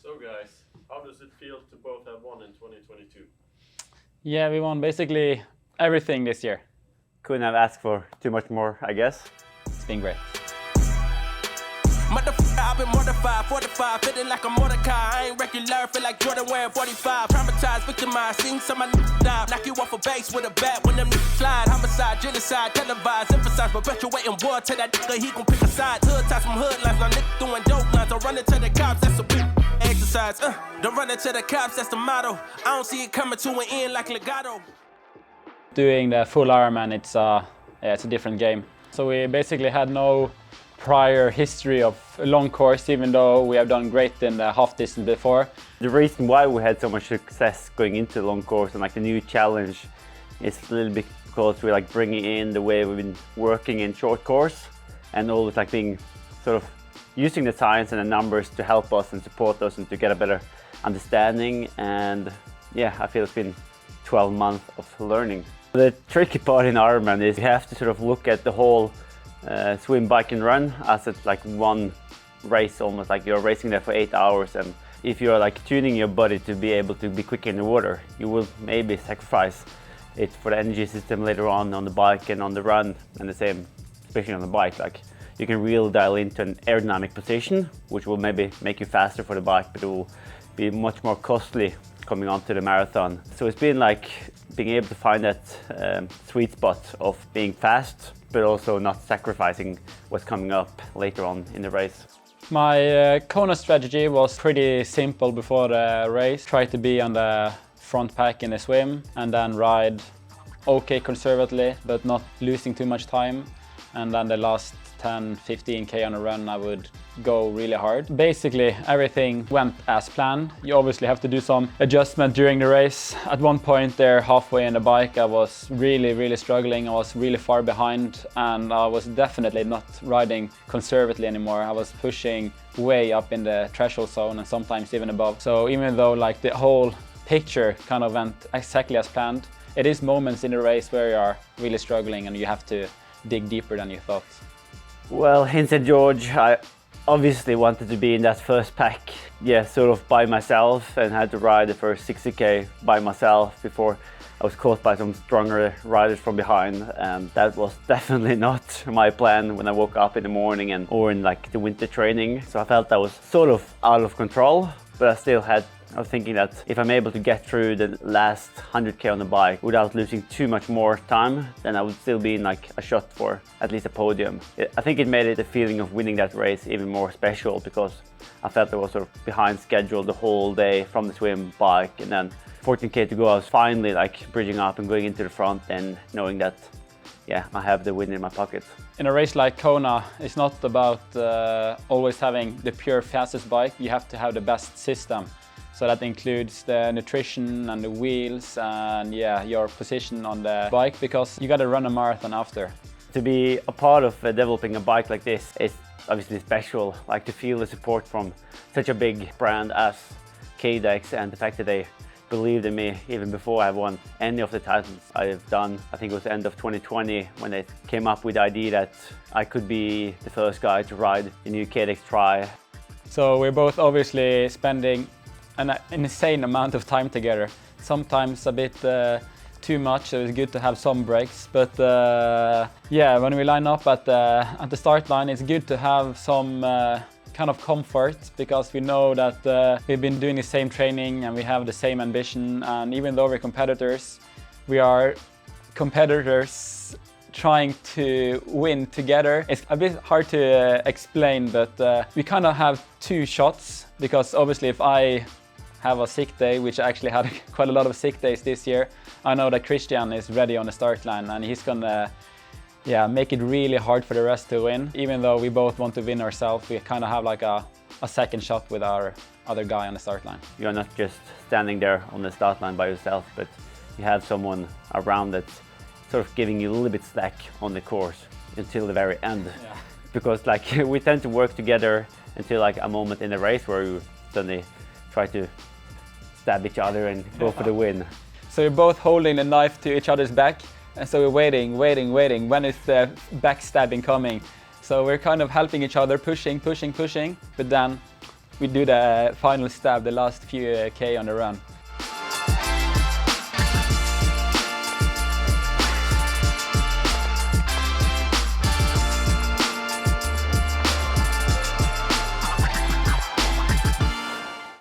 So guys, how does it feel to both have won in 2022? Yeah, we won basically everything this year. Couldn't have asked for too much more, I guess. It's been great. Motherfucker, I've been mortified, 45, feeling like a Mordecai. I ain't regular, feel like Jordan wearing 45. Traumatized, victimized, seen some of my die. Knock you off a base with a bat when them niggas slide. Homicide, genocide, televised, emphasize, perpetuating war. Tell that nigga he gon' pick a side. Hood ties from hood lines, now niggas doing dope lines. Don't run into the cops, that's a big exercise. Don't run into the cops, that's the motto. I don't see it coming to an end like legato. Doing the full Ironman, it's a different game. So we basically had no prior history of a long course, even though we have done great in the half distance before. The reason why we had so much success going into the long course and like the new challenge is a little bit because we're like bringing in the way we've been working in short course and always like being sort of using the science and the numbers to help us and support us and to get a better understanding. And yeah, I feel it's been 12 months of learning. The tricky part in Ironman is you have to sort of look at the whole swim, bike and run as it's like one race, almost like you're racing there for 8 hours. And if you're like tuning your body to be able to be quicker in the water, you will maybe sacrifice it for the energy system later on the bike and on the run. And the same, especially on the bike, like you can really dial into an aerodynamic position, which will maybe make you faster for the bike, but it will be much more costly coming onto the marathon. So it's been like being able to find that sweet spot of being fast, but also not sacrificing what's coming up later on in the race. My Kona strategy was pretty simple before the race. Try to be on the front pack in the swim and then ride okay conservatively, but not losing too much time. And then the last 10-15k on a run I would go really hard. Basically everything went as planned. You obviously have to do some adjustment during the race. At one point there, halfway in the bike, I was really struggling. I was really far behind and I was definitely not riding conservatively anymore. I was pushing way up in the threshold zone and sometimes even above. So even though like the whole picture kind of went exactly as planned, it is moments in the race where you are really struggling and you have to dig deeper than you thought. Well, in St. George, I obviously wanted to be in that first pack, yeah, sort of by myself, and had to ride the first 60k by myself before I was caught by some stronger riders from behind. And that was definitely not my plan when I woke up in the morning or in like the winter training. So I felt I was sort of out of control, but I was thinking that if I'm able to get through the last 100k on the bike without losing too much more time, then I would still be in like a shot for at least a podium. I think it made it the feeling of winning that race even more special because I felt I was sort of behind schedule the whole day from the swim, bike, and then 14k to go. I was finally like bridging up and going into the front and knowing that, yeah, I have the win in my pocket. In a race like Kona, it's not about always having the pure fastest bike. You have to have the best system. So that includes the nutrition and the wheels and yeah, your position on the bike, because you got to run a marathon after. To be a part of developing a bike like this is obviously special. Like to feel the support from such a big brand as CADEX and the fact that they believed in me even before I won any of the titles I've done. I think it was the end of 2020 when they came up with the idea that I could be the first guy to ride the new CADEX Tri. So we're both obviously spending an insane amount of time together. Sometimes a bit too much, so it's good to have some breaks. But yeah, when we line up at the start line, it's good to have some kind of comfort, because we know that we've been doing the same training and we have the same ambition. And even though we're competitors, we are competitors trying to win together. It's a bit hard to explain, but we kind of have two shots, because obviously if I have a sick day, which I actually had quite a lot of sick days this year, I know that Christian is ready on the start line and he's gonna make it really hard for the rest to win. Even though we both want to win ourselves, we kind of have like a second shot with our other guy on the start line. You're not just standing there on the start line by yourself, but you have someone around that's sort of giving you a little bit slack on the course until the very end. Yeah. Because like we tend to work together until like a moment in the race where you suddenly try to stab each other and go for the win. So we're both holding the knife to each other's back, and so we're waiting. When is the backstabbing coming? So we're kind of helping each other, pushing, but then we do the final stab, the last few K on the run.